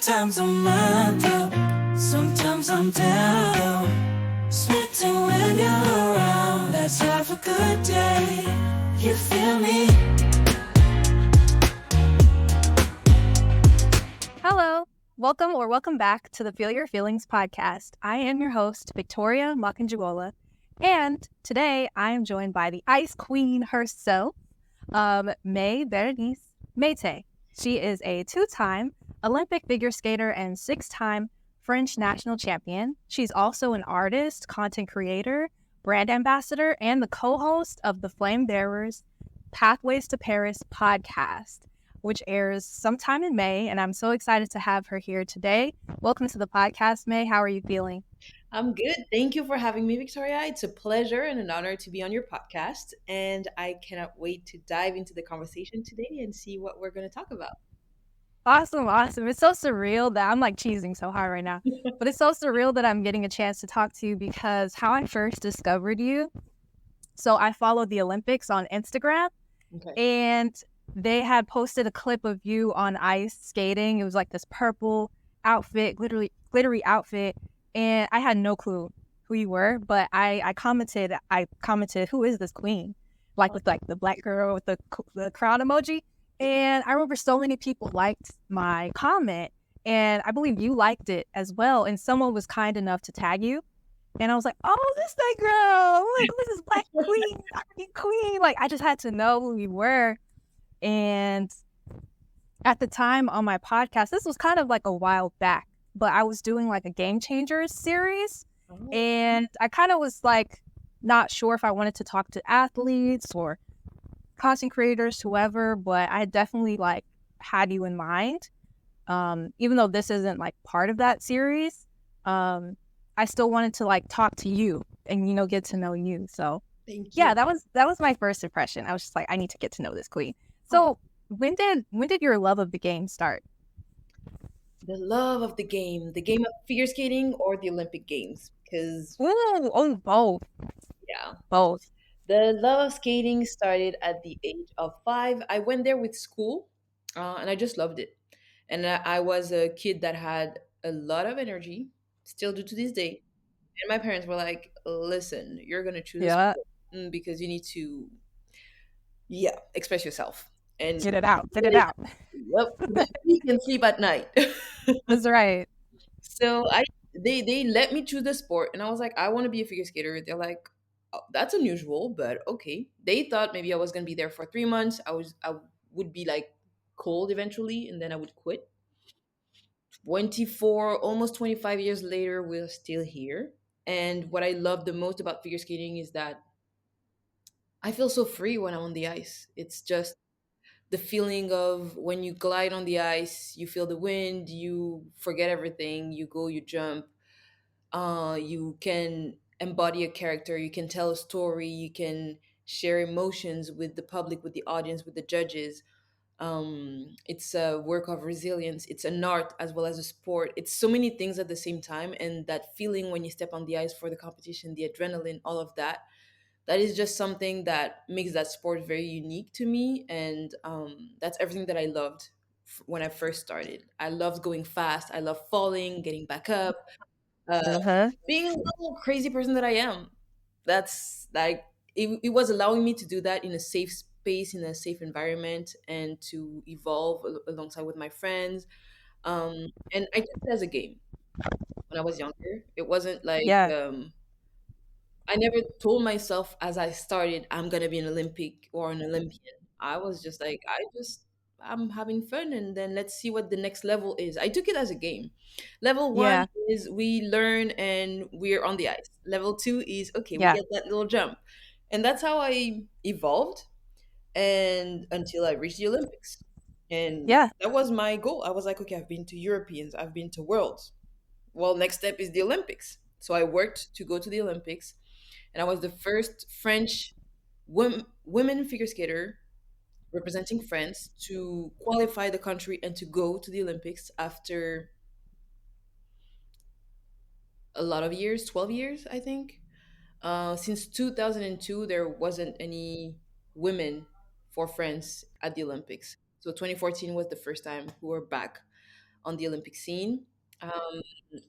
Sometimes I'm up, sometimes I'm down. Splitting when you're around, let's have a good day. You feel me? Hello, welcome back to the Feel Your Feelings podcast. I am your host, Victoria Makanjuola, and today I am joined by the Ice Queen herself, Maé-Bérénice Méité. She is a two-time Olympic figure skater and six-time French national champion. She's also an artist, content creator, brand ambassador, and the co-host of the Flame Bearers Pathways to Paris podcast, which airs sometime in May, and I'm so excited to have her here today. Welcome to the podcast, May. How are you feeling? I'm good. Thank you for having me, Victoria. It's a pleasure and an honor to be on your podcast. And I cannot wait to dive into the conversation today and see what we're going to talk about. Awesome. It's so surreal that I'm like cheesing so hard right now, but it's so surreal that I'm getting a chance to talk to you because how I first discovered you. So I followed the Olympics on Instagram, Okay. and they had posted a clip of you on ice skating. It was like this purple outfit, glittery outfit. And I had no clue who you were, but I commented, who is this queen? Like with like the black girl with the crown emoji. And I remember so many people liked my comment, and I believe you liked it as well. And someone was kind enough to tag you. And I was like, oh, this that girl. Like, who's this black queen, African queen? Like, I just had to know who you were. And at the time on my podcast, this was kind of like a while back, but I was doing like a Game Changers series. Oh. And I kind of was like not sure if I wanted to talk to athletes or content creators, whoever, but I definitely like had you in mind. Even though this isn't like part of that series, I still wanted to like talk to you and, get to know you. So Thank you. yeah, that was my first impression. I was just like, I need to get to know this queen. So when did your love of the game start? The love of the game of figure skating or the Olympic Games. Because, Both. yeah, Both. the love of skating started at the age of 5. I went there with school and I just loved it. And I was a kid that had a lot of energy, still do to this day. And my parents were like, listen, you're going to choose this Yeah. because you need to, yeah, express yourself. And Get it out. Get it out. yep, you can sleep at night. That's right. So they let me choose the sport, and I was like, I want to be a figure skater. They're like, oh, that's unusual, but okay. They thought maybe I was gonna be there for 3 months. I would be like cold eventually, and then I would quit. 24, almost 25 years later, we're still here. And what I love the most about figure skating is that I feel so free when I'm on the ice. It's just the feeling of when you glide on the ice, you feel the wind, you forget everything, you go, you jump, you can embody a character, you can tell a story, you can share emotions with the public, with the audience, with the judges. It's a work of resilience, it's an art as well as a sport. It's so many things at the same time, and that feeling when you step on the ice for the competition, the adrenaline, all of that, that is just something that makes that sport very unique to me. And that's everything that I loved when I first started. I loved going fast, I love falling, getting back up, uh, Uh-huh. being a little crazy person that I am. That's like it was allowing me to do that in a safe space, in a safe environment, and to evolve alongside with my friends. And I took it as a game when I was younger. It wasn't like Yeah. I never told myself as I started, I'm gonna be an Olympic or an Olympian. I was just like, I'm having fun, and then let's see what the next level is. I took it as a game. Level one Yeah. is we learn and we're on the ice. Level two is okay, we Yeah. get that little jump. And that's how I evolved and until I reached the Olympics. And Yeah. that was my goal. I was like, okay, I've been to Europeans, I've been to Worlds. Well, next step is the Olympics. So I worked to go to the Olympics, and I was the first French women figure skater representing France to qualify the country and to go to the Olympics after a lot of years, 12 years, I think. Since 2002, there wasn't any women for France at the Olympics. So 2014 was the first time we were back on the Olympic scene. Um,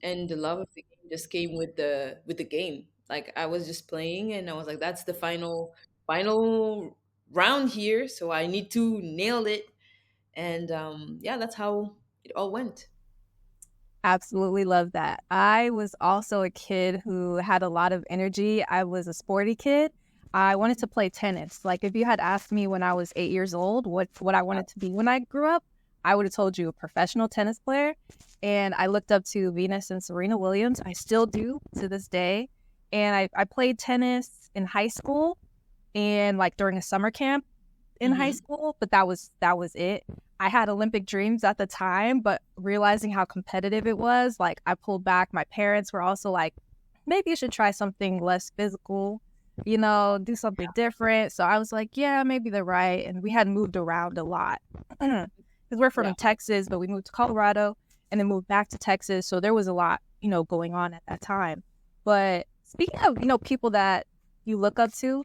and the love of the game just came with the game. Like I was just playing, and I was like, "That's the final round here, so I need to nail it." And yeah, that's how it all went. Absolutely love that. I was also a kid who had a lot of energy. I was a sporty kid. I wanted to play tennis. Like if you had asked me when I was 8 years old what I wanted to be when I grew up, I would have told you a professional tennis player. And I looked up to Venus and Serena Williams. I still do to this day. And I played tennis in high school and like during a summer camp in high Hmm. school, but that was it. I had Olympic dreams at the time, but realizing how competitive it was, like I pulled back. My parents were also like, maybe you should try something less physical, do something different. So I was like, yeah, maybe they're right. And we had moved around a lot because we're Yeah. from Texas, but we moved to Colorado and then moved back to Texas. So there was a lot, going on at that time. But speaking of, people that you look up to,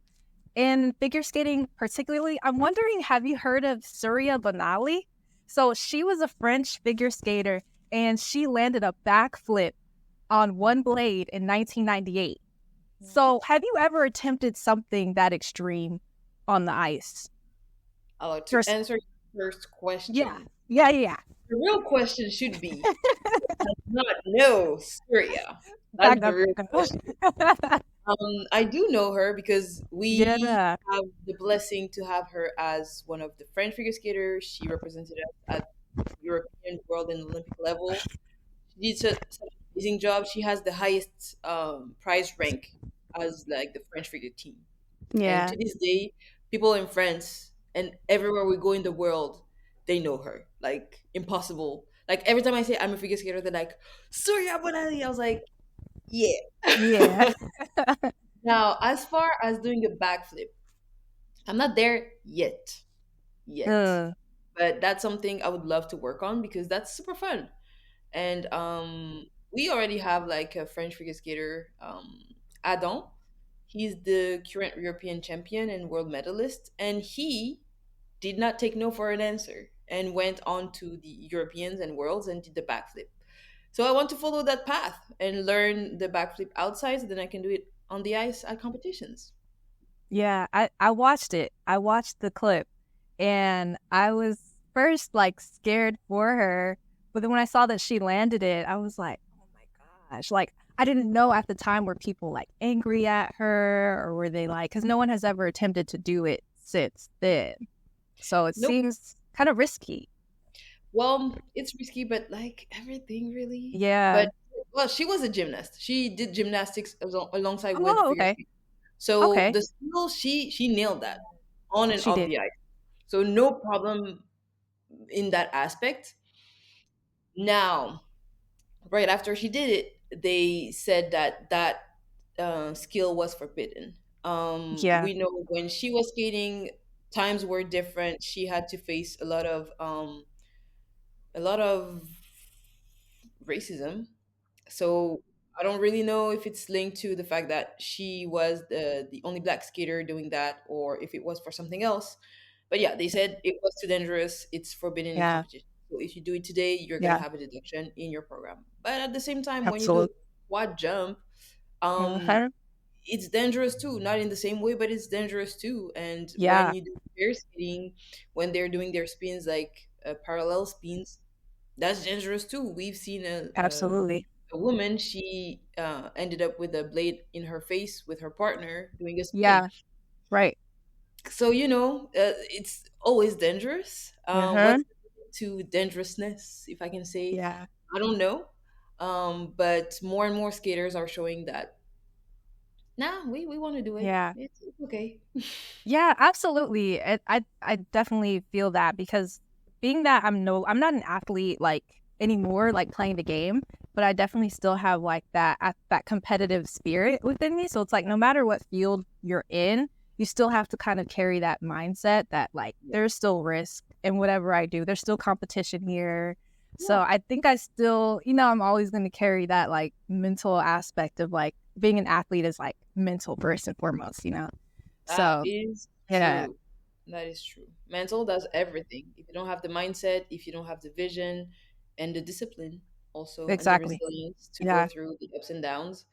in figure skating, particularly, I'm wondering, have you heard of Surya Bonaly? So she was a French figure skater and she landed a backflip on one blade in 1998. So have you ever attempted something that extreme on the ice? I'd like to First, answer your first yeah, question. yeah. The real question should be, does not know Syria. That's Back the up. real question. I do know her because we Yeah, have the blessing to have her as one of the French figure skaters. She represented us at European, world, and Olympic level. She did such an amazing job. She has the highest prize rank as like the French figure team. And yeah. to this day, people in France and everywhere we go in the world, they know her. Like impossible. Like every time I say I'm a figure skater, they're like, Surya Bonaly. I was like, yeah. Yeah. Now, as far as doing a backflip, I'm not there yet. Yet. Uh, But that's something I would love to work on because that's super fun. And we already have like a French figure skater, Adam. He's the current European champion and world medalist, and he did not take no for an answer and went on to the Europeans and worlds and did the backflip. So I want to follow that path and learn the backflip outside so then I can do it on the ice at competitions. yeah, I watched it. I watched the clip and I was first like scared for her, but then when I saw that she landed it, I was like, "Oh my gosh." Like I didn't know at the time were people like angry at her or were they like cuz no one has ever attempted to do it since then. So it Nope. seems kind of risky. Well, it's risky, but like everything really. Yeah. But well, she was a gymnast. She did gymnastics alongside with Oh, figure okay. skating. So Okay. the skill, she nailed that on and She off did. the ice. So no problem in that aspect. Now, right after she did it, they said that skill was forbidden. Yeah. We know when she was skating, times were different. She had to face a lot of racism. So I don't really know if it's linked to the fact that she was the only black skater doing that or if it was for something else. But yeah, they said it was too dangerous. It's forbidden in Yeah. competition. So if you do it today, you're gonna Yeah. have a deduction in your program. But at the same time, when you do a Absolutely. quad jump, um, Uh-huh. it's dangerous too. Not in the same way, but it's dangerous too. And when Yeah. you do pair skating, when they're doing their spins like parallel spins, that's dangerous too. We've seen Absolutely. a woman, she ended up with a blade in her face with her partner doing a spin. Yeah. Right. So, it's always dangerous. Uh-huh. What's to dangerousness, if I can say? Yeah. I don't know. But more and more skaters are showing that, nah, we want to do it. Yeah. It's okay. Yeah, absolutely. I definitely feel that because being that I'm not an athlete like anymore, like playing the game, but I definitely still have like that competitive spirit within me. So it's like no matter what field you're in, you still have to kind of carry that mindset that like Yeah. there's still risk in whatever I do. There's still competition here. So Yeah. I think I still, I'm always going to carry that like mental aspect of like being an athlete is like mental first and foremost. That So, is yeah, true. That is true. Mental does everything. If you don't have the mindset, if you don't have the vision, and the discipline also, and the Exactly. resilience to go Yeah. through the ups and downs,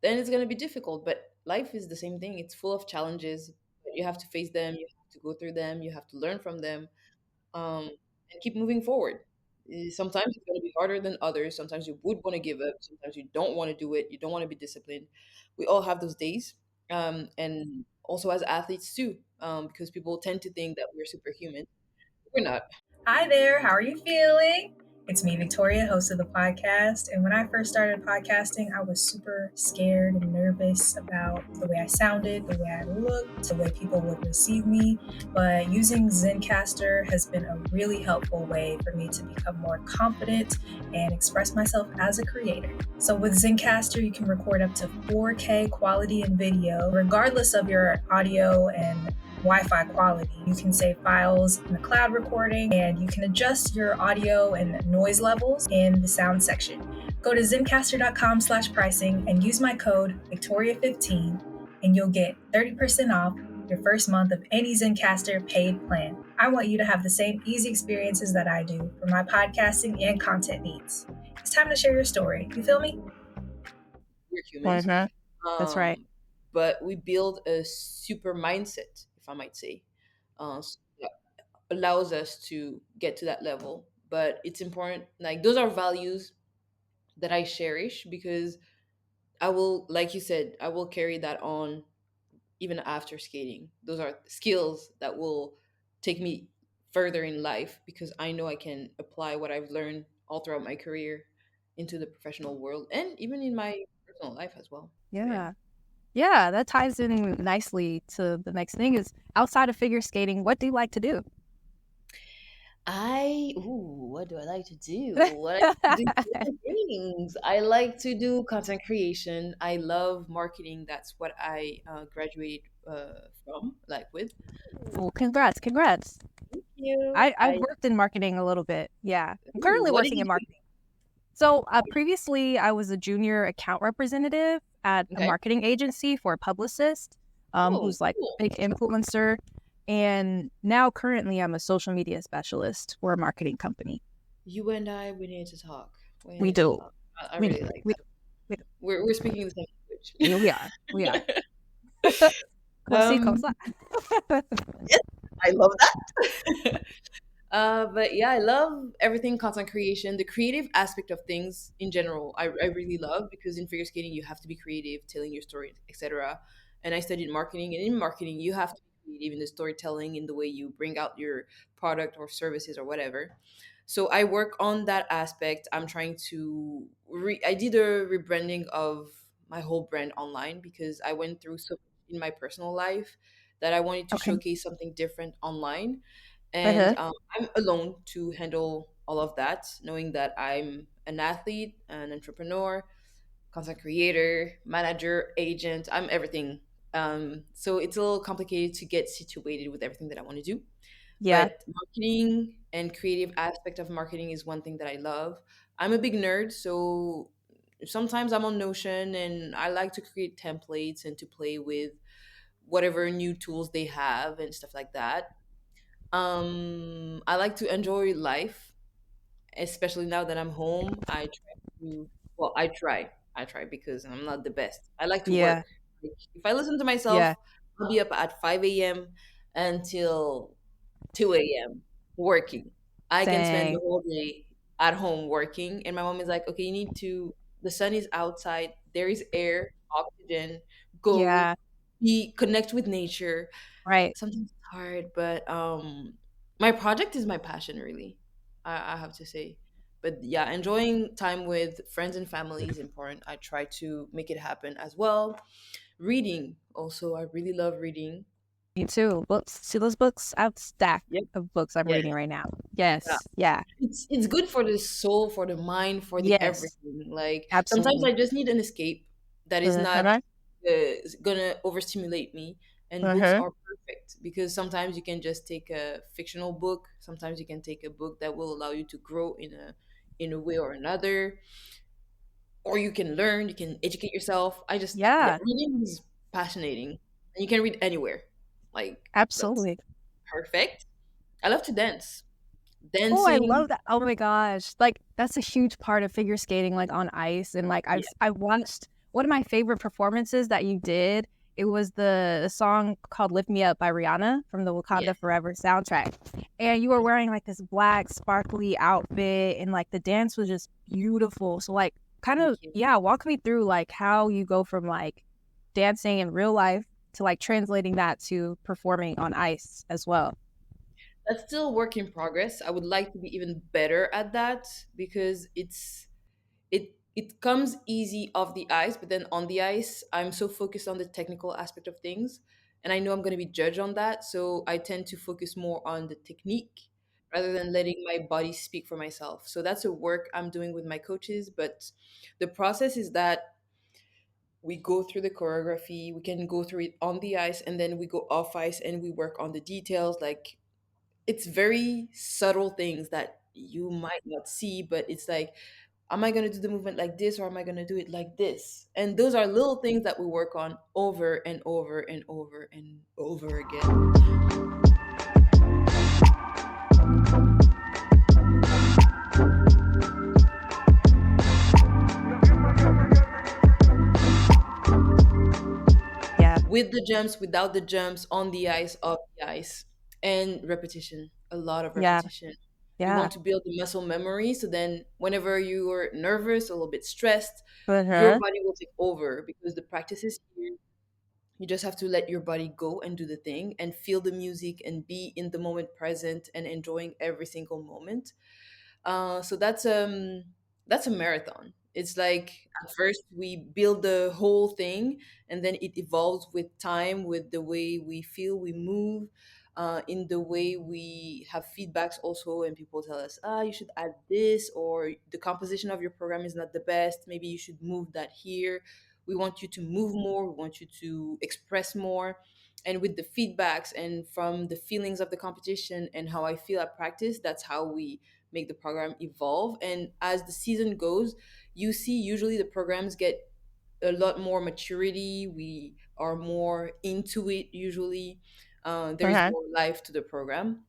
then it's going to be difficult. But life is the same thing. It's full of challenges. But you have to face them. You have to go through them. You have to learn from them, and keep moving forward. Sometimes it's going to be harder than others. Sometimes you would want to give up. Sometimes you don't want to do it. You don't want to be disciplined. We all have those days. And also as athletes too, because people tend to think that we're superhuman. We're not. Hi there, how are you feeling? It's me, Victoria, host of the podcast. And when I first started podcasting, I was super scared and nervous about the way I sounded, the way I looked, the way people would receive me. But using Zencaster has been a really helpful way for me to become more confident and express myself as a creator. So with Zencaster, you can record up to 4K quality in video, regardless of your audio and Wi-Fi quality. You can save files in the cloud recording, and you can adjust your audio and noise levels in the sound section. Go to zencaster.com/pricing and use my code Victoria15, and you'll get 30% off your first month of any Zencaster paid plan. I want you to have the same easy experiences that I do for my podcasting and content needs. It's time to share your story. You feel me? We're humans. That's right. But we build a super mindset, if I might say, that allows us to get to that level. But it's important, like, those are values that I cherish, because I will, like you said, I will carry that on even after skating. Those are skills that will take me further in life, because I know I can apply what I've learned all throughout my career into the professional world and even in my personal life as well. So, yeah. Yeah. Yeah, that ties in nicely to the next thing is outside of figure skating, what do you like to do? What do I like to do? What I like to do different things. I like to do content creation. I love marketing. That's what I graduated from, like, with. Well, congrats. Thank you. I've worked in marketing a little bit. Yeah. I'm currently What did working you in do? marketing. So previously, I was a junior account representative at a Okay. marketing agency for a publicist Oh, who's like cool. a big influencer. And now currently, I'm a social media specialist for a marketing company. You and I, we need to talk. We Need to do. talk. I We really do. like We that. do. We do. We're speaking the same Yeah, language. we are. We are. Comme um, ça. yes, I love that. But yeah, I love everything content creation, the creative aspect of things in general. I really love, because in figure skating you have to be creative, telling your story, etc. And I studied marketing, and in marketing you have to be creative in the storytelling, in the way you bring out your product or services or whatever. So I work on that aspect. I'm trying to I did a rebranding of my whole brand online, because I went through so much in my personal life that I wanted to Okay. showcase something different online. And Uh-huh. I'm alone to handle all of that, knowing that I'm an athlete, an entrepreneur, content creator, manager, agent. I'm everything. So it's a little complicated to get situated with everything that I want to do. Yeah. But marketing and creative aspect of marketing is one thing that I love. I'm a big nerd, so sometimes I'm on Notion and I like to create templates and to play with whatever new tools they have and stuff like that. I like to enjoy life, especially now that I'm home. I try to, well, I try, because I'm not the best. I like to Yeah. work. Like, if I listen to Yeah. myself, I'll be up at 5 a.m. until 2 a.m. working. I can spend the Dang. whole day at home working. And my mom is like, okay, you need to, the sun is outside, there is air, oxygen, go, Yeah. connect with nature. Right. Sometimes it's hard, but my project is my passion, really. I have to say. But yeah, enjoying time with friends and family is important. I try to make it happen as well. Reading also, I really love reading. Me too. Books. See those books? I have a stack Yep. of books I'm Yes. reading right now. Yeah. Yes. Yeah. It's good for the soul, for the mind, for the Yes. everything. Like, sometimes Absolutely. I just need an escape that is not Uh-huh. gonna overstimulate me. And books Uh-huh. are perfect, because sometimes you can just take a fictional book. Sometimes you can take a book that will allow you to grow in a way or another, or you can learn. You can educate yourself. Yeah, Yeah. reading is fascinating, and you can read anywhere. Like, that's Absolutely. perfect. I love to dance. Oh, I dancing. love that. Oh my gosh. Like that's a huge part of figure skating, like on ice. And like Yeah, I watched one of my favorite performances that you did. It was the song called Lift Me Up by Rihanna from the yeah. Wakanda Forever soundtrack. And you were wearing like this black sparkly outfit and like the dance was just beautiful. So like kind Thank of you. yeah, walk me through like how you go from like dancing in real life to like translating that to performing on ice as well. That's still a work in progress. I would like to be even better at that because it comes easy off the ice, but then on the ice, I'm so focused on the technical aspect of things, and I know I'm going to be judged on that, so I tend to focus more on the technique rather than letting my body speak for myself. So that's a work I'm doing with my coaches, but the process is that we go through the choreography, we can go through it on the ice, and then we go off ice and we work on the details. Like it's very subtle things that you might not see, but it's like, am I going to do the movement like this or am I going to do it like this? And those are little things that we work on over and over and over and over again. Yeah. With the jumps, without the jumps, on the ice, off the ice, and repetition, a lot of Yeah. repetition. We Yeah. want to build the muscle memory so then whenever you are nervous, a little bit stressed, your Uh-huh. body will take over because the practice is here. You just have to let your body go and do the thing and feel the music and be in the moment present and enjoying every single moment. So that's a marathon. It's like at first we build the whole thing, and then it evolves with time, with the way we feel, we move, in the way we have feedbacks also, and people tell us, you should add this, or the composition of your program is not the best. Maybe you should move that here. We want you to move more. We want you to express more. And with the feedbacks and from the feelings of the competition and how I feel at practice, that's how we make the program evolve. And as the season goes, you see usually the programs get a lot more maturity. We are more into it usually. There is Uh-huh. more life to the program.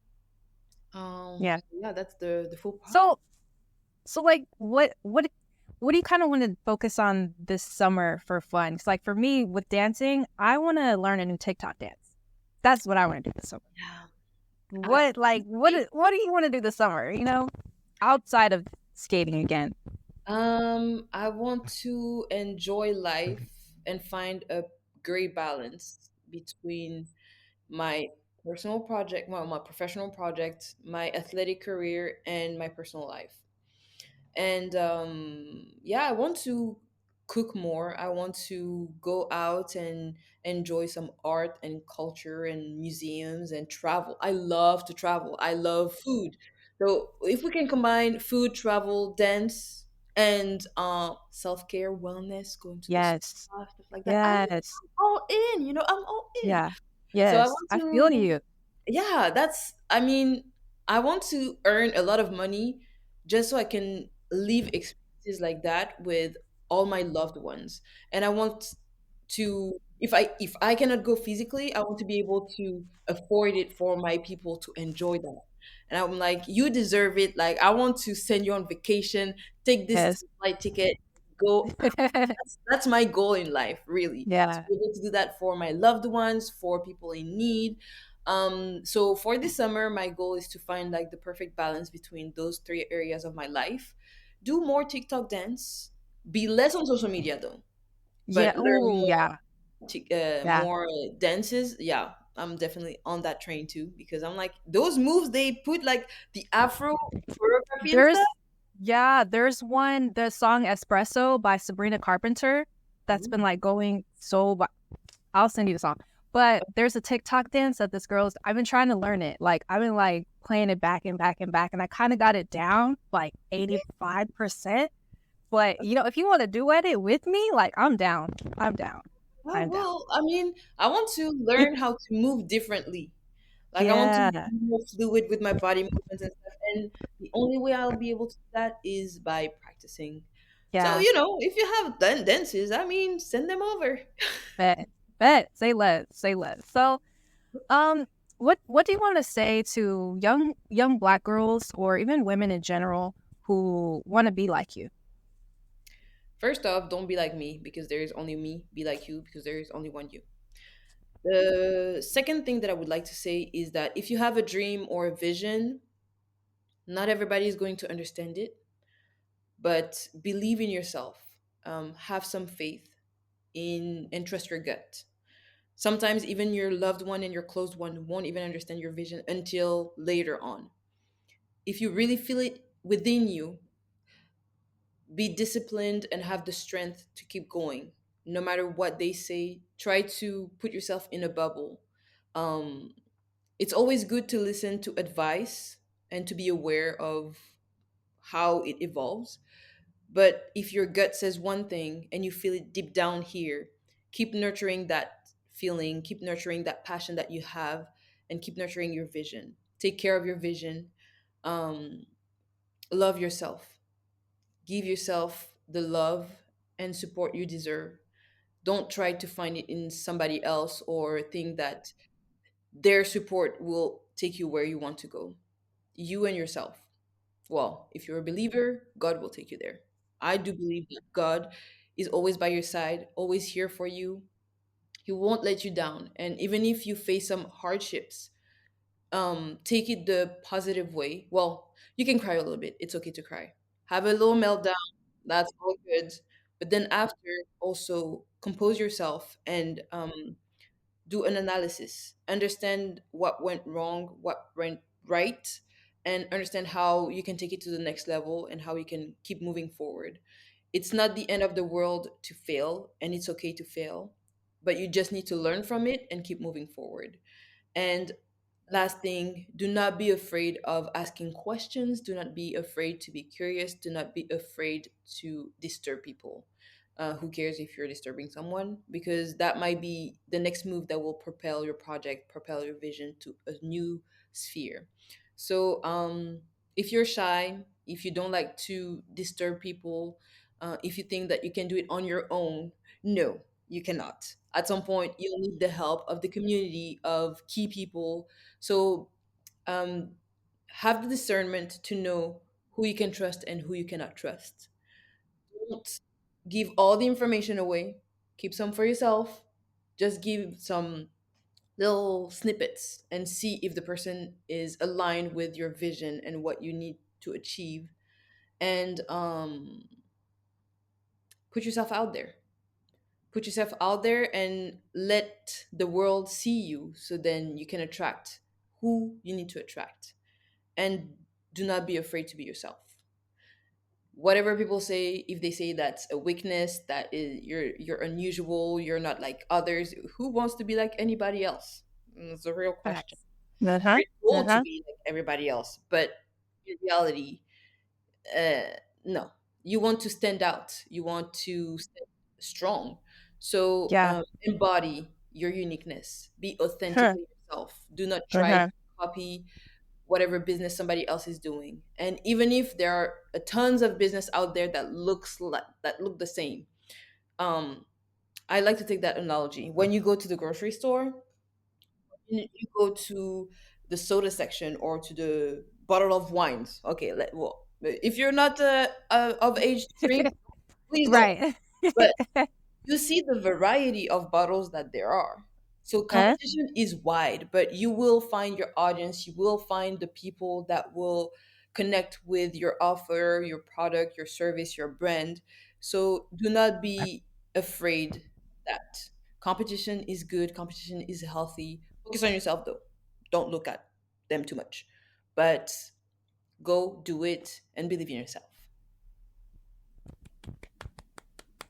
Yeah. So yeah, that's the full process. So like what do you kind of want to focus on this summer for fun? It's like for me with dancing, I want to learn a new TikTok dance. That's what I want to do this summer. Yeah. What like what do you want to do this summer, you know? Outside of skating again. I want to enjoy life and find a great balance between my personal project, well, my professional project, my athletic career, and my personal life. And yeah, I want to cook more. I want to go out and enjoy some art and culture and museums and travel. I love to travel. I love food. So if we can combine food, travel, dance, and self-care, wellness, going to the spa, Yes. stuff like that, I'm Yes. all in. I'm all in. Yeah. So I Yes. want I feel to, you. yeah, I mean, I want to earn a lot of money just so I can live experiences like that with all my loved ones. And I want to, if I cannot go physically, I want to be able to afford it for my people to enjoy that. And I'm like, you deserve it. Like I want to send you on vacation, take this Yes. flight ticket, go. That's my goal in life, really, to Yeah. be able to do that for my loved ones, for people in need. So for this summer, my goal is to find like the perfect balance between those three areas of my life. Do more TikTok dance, be less on social media though, Yeah. but learn Oh, yeah. Yeah. more dances. Yeah, I'm definitely on that train too because I'm like those moves they put like the Afro choreography and stuff. There's there's one, the song Espresso by Sabrina Carpenter that's been like going so I'll send you the song. But there's a TikTok dance that this girl's I've been trying to learn it. Like I've been like playing it back and back and back and I kind of got it down like 85%. But you know, if you want to duet it with me, like I'm down. I'm down. Oh, I'm down. well, I mean, I want to learn how to move differently. Like I want to be Yeah. more fluid with my body movements and stuff. And the only way I'll be able to do that is by practicing. So, Yeah. if you have dances, I mean, send them over. Bet. Bet. Say less. Say less. So, um, what do you want to say to young Black girls or even women in general who want to be like you? First off, don't be like me because there is only me. Be like you because there is only one you. The second thing that I would like to say is that if you have a dream or a vision, not everybody is going to understand it, but believe in yourself. Have some faith in and trust your gut. Sometimes even your loved one and your close one won't even understand your vision until later on. If you really feel it within you, be disciplined and have the strength to keep going no matter what they say. Try to put yourself in a bubble. um, it's always good to listen to advice and to be aware of how it evolves, but if your gut says one thing and you feel it deep down here, keep nurturing that feeling, keep nurturing that passion that you have, and keep nurturing your vision. Take care of your vision. um, Love yourself. Give yourself the love and support you deserve. Don't try to find it in somebody else or think that their support will take you where you want to go. You and yourself. Well, if you're a believer, God will take you there. I do believe that God is always by your side, always here for you. He won't let you down. And even if you face some hardships, take it the positive way. Well, you can cry a little bit. It's okay to cry. Have a little meltdown. That's all good. But then after, also compose yourself and do an analysis. Understand what went wrong, what went right, and understand how you can take it to the next level and how you can keep moving forward. It's not the end of the world to fail, and it's okay to fail, but you just need to learn from it and keep moving forward. And last thing, do not be afraid of asking questions. Do not be afraid to be curious. Do not be afraid to disturb people. Who cares if you're disturbing someone? Because that might be the next move that will propel your project, propel your vision to a new sphere. So, if you're shy, if you don't like to disturb people, if you think that you can do it on your own, no, you cannot. At some point, you'll need the help of the community of key people. So, um, have the discernment to know who you can trust and who you cannot trust. Don't give all the information away. Keep some for yourself. Just give some little snippets and see if the person is aligned with your vision and what you need to achieve. And put yourself out there. Put yourself out there and let the world see you so then you can attract who you need to attract. And do not be afraid to be yourself. Whatever people say, if they say that's a weakness, that is you're unusual, you're not like others, who wants to be like anybody else? It's a real question. Facts. Uh-huh. It's cool to Uh-huh. be like everybody else, but in reality, no. You want to stand out. You want to stand strong. So Yeah. embody your uniqueness. Be Huh. authentically yourself. Do not try to Uh-huh. copy whatever business somebody else is doing. And even if there are tons of business out there that look the same, um, I like to take that analogy. When you go to the grocery store, you go to the soda section or to the bottle of wines. Okay, well, if you're not of age to drink, please don't. Right. But you see the variety of bottles that there are. So Huh? competition is wide, but you will find your audience, you will find the people that will connect with your offer, your product, your service, your brand. So do not be afraid that competition is good, competition is healthy. Focus on yourself though. Don't look at them too much. But go do it and believe in yourself.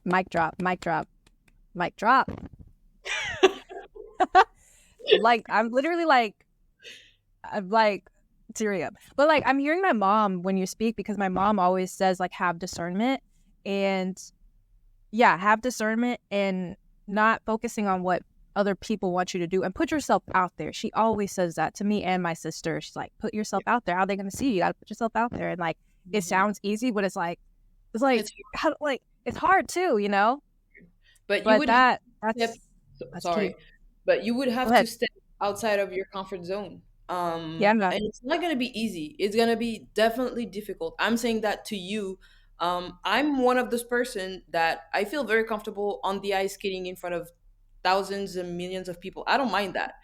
Mic drop. Mic drop. Mic drop. Like I'm literally like I'm like tearing up. But like I'm hearing my mom when you speak because my mom always says like have discernment and yeah, have discernment and not focusing on what other people want you to do and put yourself out there. She always says that to me and my sister. She's like, put yourself out there. How are they gonna see you? You gotta put yourself out there. And like it sounds easy, but it's like It's how like it's hard too, you know? but you But would that's step, that's sorry, key. but you would Go have to ahead. step outside of your comfort zone. Yeah, And it's not gonna be easy. It's gonna be definitely difficult. I'm saying that to you. I'm one of those person that I feel very comfortable on the ice skating in front of thousands and millions of people. I don't mind that.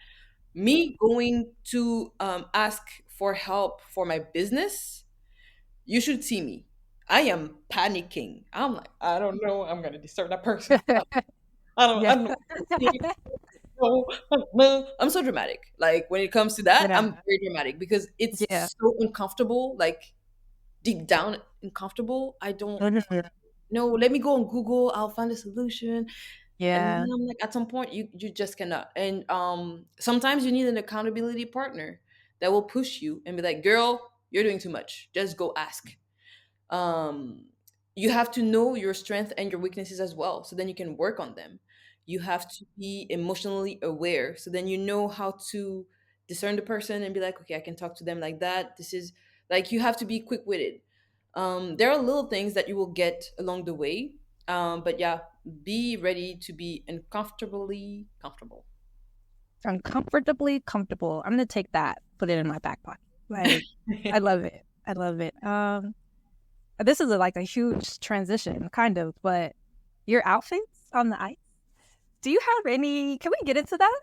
Me going to ask for help for my business, you should see me. I am panicking. I'm like, I don't know. I'm gonna disturb that person. I yeah, don't know. No, no. I'm so dramatic. Like when it comes to that, I'm yeah, very dramatic because it's yeah. so uncomfortable. Like deep down uncomfortable. I don't Mhm. know. Let me go on Google. I'll find a solution. And then Yeah. I'm like, at some point, you just cannot. And sometimes you need an accountability partner that will push you and be like, "Girl, you're doing too much. Just go ask." um you have to know your strength and your weaknesses as well, so then you can work on them. You have to be emotionally aware, so then you know how to discern the person and be like, okay, I can talk to them like that. This is like, you have to be quick-witted. There are little things that you will get along the way, but yeah, be ready to be uncomfortably comfortable. Uncomfortably comfortable. I'm gonna take that, put it in my back pocket. Like, I love it. I love it. This is like a huge transition, kind of, but your outfits on the ice. Do you have any? Can we get into that?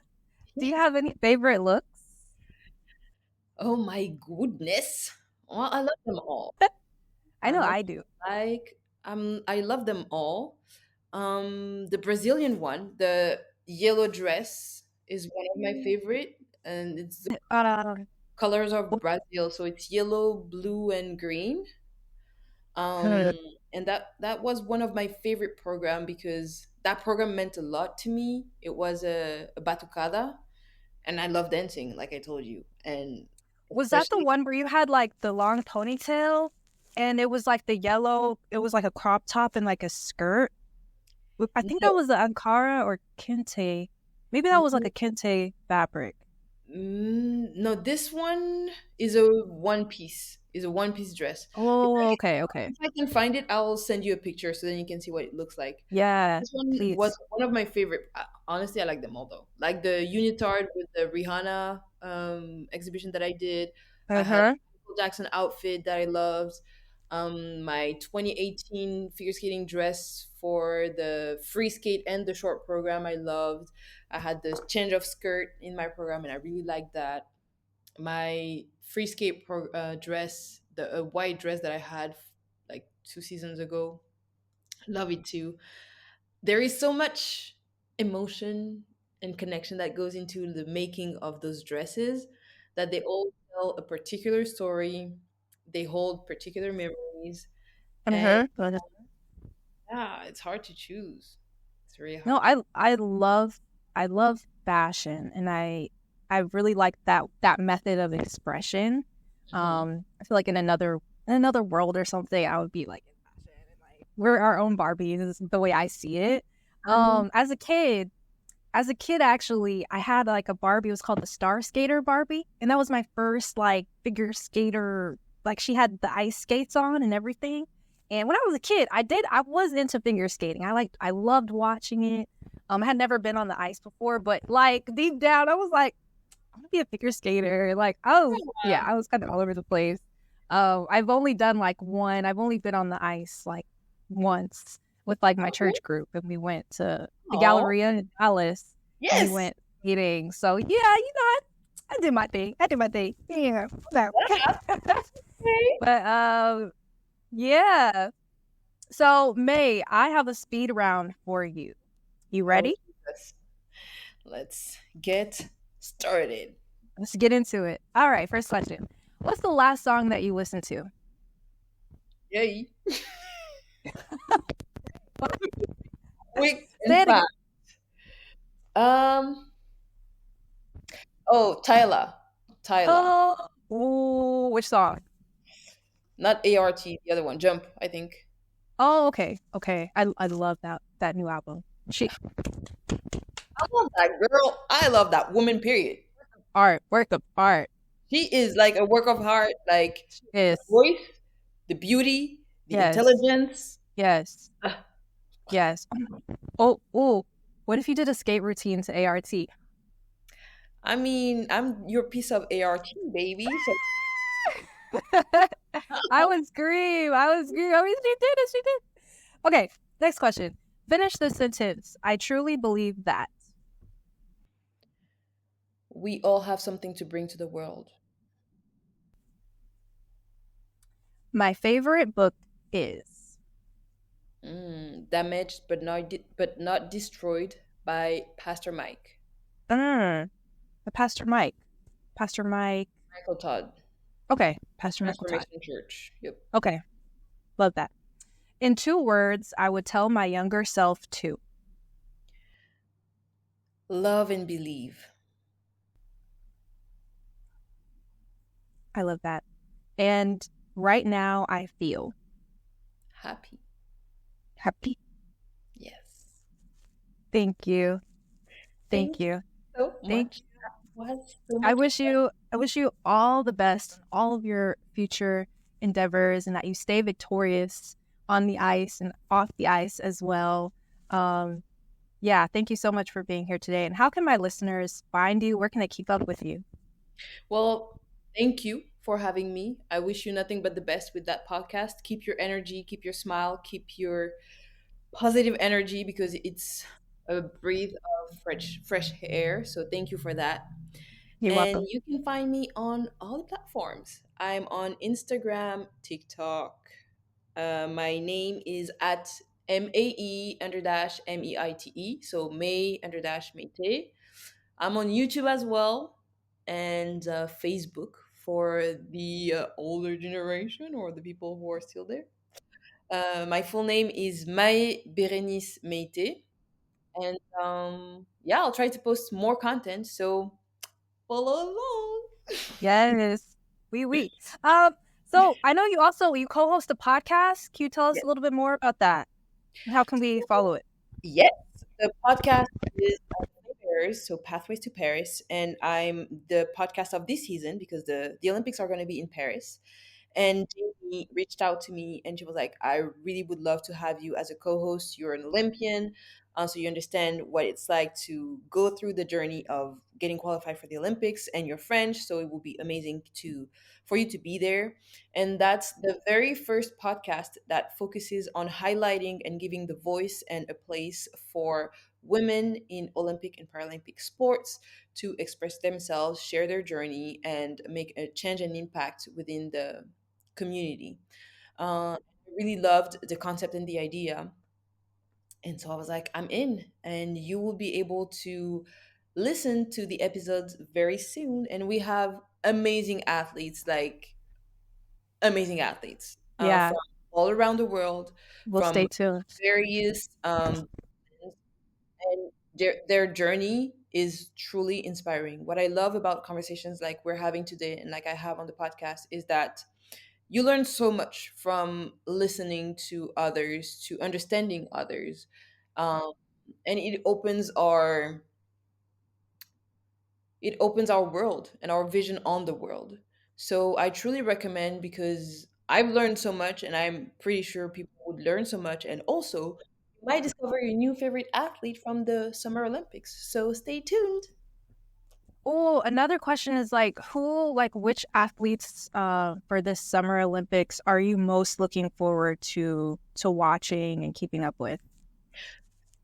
Do you have any favorite looks? Oh my goodness. Well, I love them all. I I'm know not I do. like I love them all. The Brazilian one, the yellow dress, is one of my favorite, and it's the Uh, colors of Brazil, so it's yellow, blue, and green. Um, and that was one of my favorite program because that program meant a lot to me. It was a batucada, and I love dancing, like I told you, and was that the especially one where you had like the long ponytail and it was like the yellow? It was like a crop top and like a skirt. I think that no, was the Ankara or Kente. Maybe that was like a Kente fabric. no, this one is a one piece dress. Oh, okay, okay. If I can find it, I'll send you a picture so then you can see what it looks like. Yeah, This one was please. one of my favorite. Honestly, I like them all though. Like the unitard with the Rihanna exhibition that I did. I had Uh-huh. Michael Jackson outfit that I loved. My 2018 figure skating dress for the free skate and the short program I loved. I had the change of skirt in my program and I really liked that. My free skate dress, the white dress that I had like 2 seasons ago, love it too. There is so much emotion and connection that goes into the making of those dresses, that they all tell a particular story. They hold particular memories, and Uh-huh. yeah, it's hard to choose. It's really hard No, to choose. I love fashion, and I really like that method of expression. Mhm. I feel like in another world or something, I would be like in fashion and like we're our own Barbies is the way I see it. Mhm. As a kid, actually, I had like a Barbie. It was called the Star Skater Barbie, and that was my first like figure skater. Like she had the ice skates on and everything. And when I was a kid, I was into figure skating. I loved watching it. I had never been on the ice before, but like deep down, I was like, I want to be a figure skater. Like, oh yeah, I was kind of all over the place. I've only done like one. I've only been on the ice like once with like my Okay. church group, and we went to the Oh, Galleria in Dallas, and we yes. went skating. So yeah, I did my thing. I did my thing. Yeah, no. Okay. But yeah. So May, I have a speed round for you. You Oh, ready? Jesus. Let's get started. Let's get into it. All right, first question. What's the last song that you listened to? Yay. Quick Say and it again. fast. Um. Oh, Tyler. Tyler. Oh, ooh, which song? Not ART, the other one. Jump, I think. Oh, okay, okay. I love that new album. She I love that girl. I love that woman, period. art, work of art. She is like a work of art, like the Yes, voice, the beauty, the yes, intelligence. yes, Ah, yes. Oh, oh. What if you did a skate routine to ART? I mean, I'm your piece of ART, baby. So I would scream. I would scream. I mean, she did it. She did. Okay, next question. Finish the sentence. I truly believe that. we all have something to bring to the world. My favorite book is. Damaged but not destroyed by Pastor Mike. The Pastor Mike. Pastor Mike. Michael Todd. Okay, Pastor Michael Todd. Transformation Church. Yep. Okay, love that. In 2 words, I would tell my younger self to. Love and believe. I love that. And right now, I feel Happy. happy. Yes. Thank you. Thank you. So Thank much. That was so I much wish you all the best in all of your future endeavors, and that you stay victorious on the ice and off the ice as well. Yeah, thank you so much for being here today. And how can my listeners find you? Where can they keep up with you? Well, thank you for having me. I wish you nothing but the best with that podcast. Keep your energy, keep your smile, keep your positive energy because it's a breath of fresh air. So thank you for that. You're And welcome. you can find me on all the platforms. I'm on Instagram, TikTok. My name is at MAE under dash MEITE. So May under dash Méité. I'm on YouTube as well and Facebook for the older generation or the people who are still there. My full name is Maé-Bérénice Méité. And yeah, I'll try to post more content. So follow along. Yes. Oui. So I know you co-host a podcast. Can you tell us Yes. a little bit more about that? How can we follow it? Yes. The podcast is Paris, so Pathways to Paris, and I'm the podcast of this season because the Olympics are going to be in Paris. And Jamie reached out to me and she was like, I really would love to have you as a co host. You're an Olympian. So you understand what it's like to go through the journey of getting qualified for the Olympics, and you're French. So it will be amazing for you to be there. And that's the very first podcast that focuses on highlighting and giving the voice and a place for women in Olympic and Paralympic sports to express themselves, share their journey, and make a change and impact within the community. I really loved the concept and the idea. And so I was like, I'm in. And you will be able to listen to the episodes very soon. And we have amazing athletes, like amazing athletes Yeah, from all around the world, we'll from stay tuned. various, and their journey is truly inspiring. What I love about conversations like we're having today and like I have on the podcast is that you learn so much from listening to others, to understanding others, um, and it opens our world and our vision on the world. So I truly recommend because I've learned so much, and I'm pretty sure people would learn so much, and also you might discover your new favorite athlete from the Summer Olympics. So stay tuned. Oh, another question is which athletes for this Summer Olympics are you most looking forward to watching and keeping up with?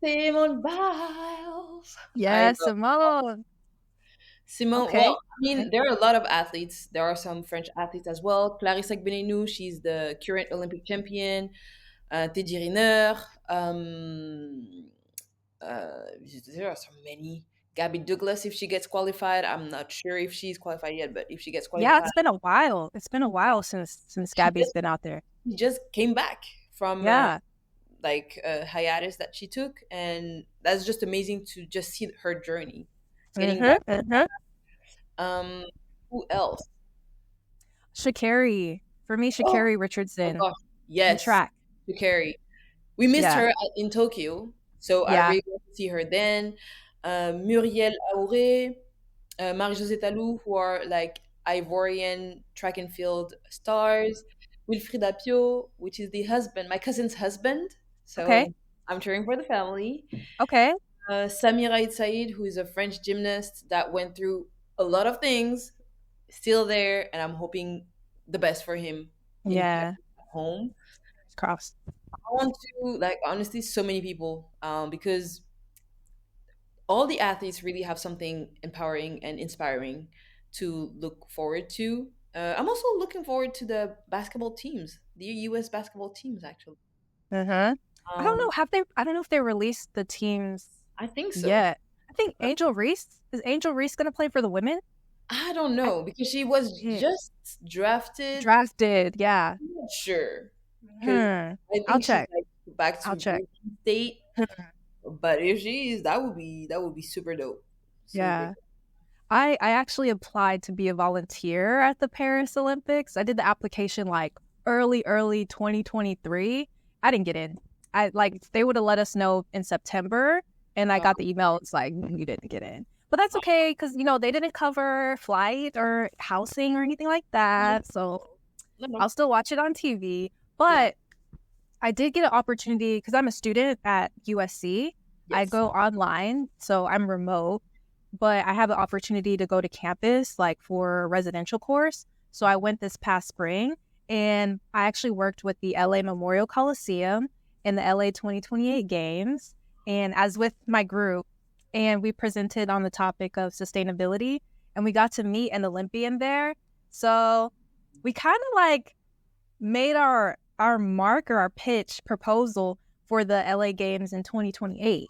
Simone Biles. I Yes, love Simone. Simone. Okay. Well, I mean, there are a lot of athletes. There are some French athletes as well. Clarissa Benenou, she's the current Olympic champion. Teddy Riner. There are so many. Gabby Douglas, if she gets qualified, I'm not sure if she's qualified yet, but if she gets Yeah, qualified, it's been a while. It's been a while since she Gabby's just, been out there. she just came back from Yeah. like a hiatus that she took, and that's just amazing to just see her journey getting back. Um, who else? Sha'Carri. For me, Oh Sha'Carri my Richardson gosh, in yes, track. to carry. We missed Yeah. her in Tokyo, so I Yeah. really want to see her then. Muriel Auré, Marie-Josée Talou, who are like Ivorian track and field stars. Wilfried Apio, which is my cousin's husband. Okay. So I'm cheering for the family. Okay. Samira Said, who is a French gymnast that went through a lot of things still there, and I'm hoping the best for him in Yeah, home. crossed. I want to, like, honestly, so many people, because all the athletes really have something empowering and inspiring to look forward to. I'm also looking forward to the basketball teams, the U.S. basketball teams, actually. Uh-huh. I don't Um, know. Have they? I don't know if they released the teams I think so. yet. I think Angel Reese is Angel Reese gonna play for the women? I don't I know because she was think just drafted. drafted. Yeah. I'm not sure because Hmm. I I'll think she's check. like back I'll to check. Golden State. But if she is, that would be super dope. Super. Yeah. I actually applied to be a volunteer at the Paris Olympics. I did the application like early 2023. I didn't get in. I like they would have let us know in September, and I Uh, got the email. It's like you didn't get in, but that's okay because they didn't cover flight or housing or anything like that. So no, no. I'll still watch it on TV. Yeah. But I did get an opportunity because I'm a student at USC. I Yes. go online, so I'm remote, but I have an opportunity to go to campus like for a residential course. So I went this past spring and I actually worked with the LA Memorial Coliseum in the LA 2028 games and as with my group, and we presented on the topic of sustainability and we got to meet an Olympian there. So we kind of like made our mark or our pitch proposal for the LA games in 2028.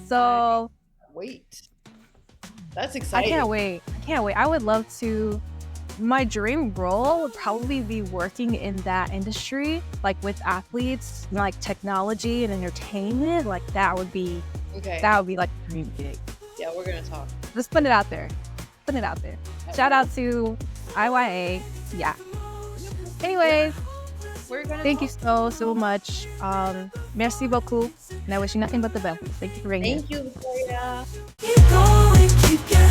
So Wait. That's I exciting. can't wait. I can't wait. I would love to. My dream role would probably be working in that industry, like with athletes, like technology and entertainment. Like that would be Okay. like a dream gig. Yeah, we're gonna talk. Just put it out there. Put it out there. Shout out to IYA. Yeah. Anyways, We're gonna. thank you so much. Merci beaucoup. And I wish you nothing but the best. Thank you for being here. Thank you, Victoria. Keep going, keep your